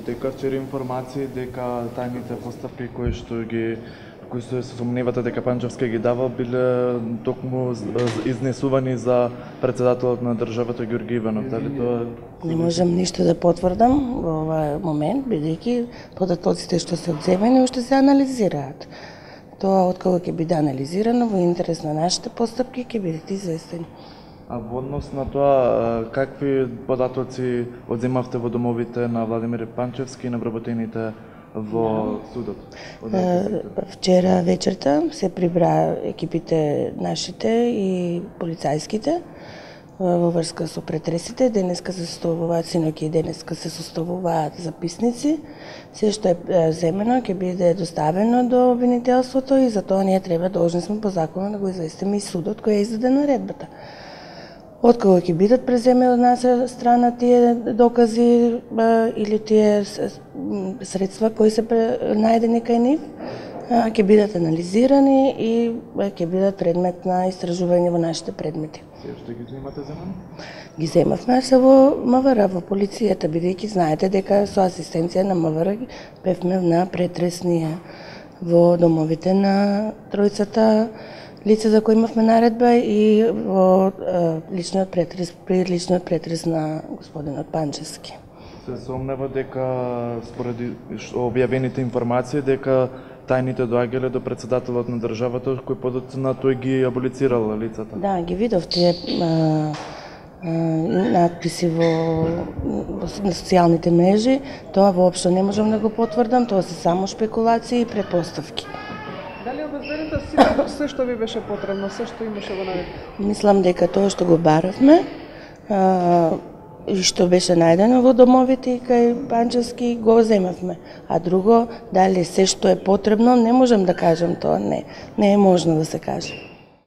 Дека вчера информации дека тајните постапки кои се сомневате дека Панчевски ги дава биле токму изнесувани за председателот на државата Ѓорѓи Иванов. Дали тоа Не можам ништо да потврдам во овој момент, бидејќи податоците што се одземени уште се анализираат. Тоа откога ќе биде анализирано во интерес на нашите постапки ќе бидете известени. А во однос на тоа, какви податоци одземавте во домовите на Владимир Панчевски и на вработените во судот? Вчера вечерта се прибра екипите нашите и полицајските во врска со претресите. Денеска се составуваат, синоќа и денеска се составуваат записници. Се што е земено ќе биде доставено до обвинителството и за тоа ние должни сме по закон да го известиме и судот кој е издаде наредбата. Откога ќе бидат преземени од наша страна тие докази или тие средства кои се најдени кај нив, ќе бидат анализирани и ќе бидат предмет на истражување во нашите предмети. Се што ги земате земани? Ги земавме се во МВР, во полицијата, бидејќи знаете дека со асистенција на МВР бевме на претресни во домовите на тројцата лица за кои имавме наредба и во личниот претрес на господинот Панчевски. Се сомнева дека според објавените информации дека тајните доаѓале до председателот на државата кој подоцна тој ги аболицирал лицата. Да, ги видов тие надписи во социјалните мрежи, тоа воопшто не можам да го потврдам, тоа се само шпекулации и претпоставки. Дали обезбедите се што ви беше потребно, се што имаше во наредба? Мислам дека тоа што го баравме и што беше најдено во домовите и кај Панчевски го земавме. А друго, дали се што е потребно, не можам да кажам тоа, не е можно да се каже.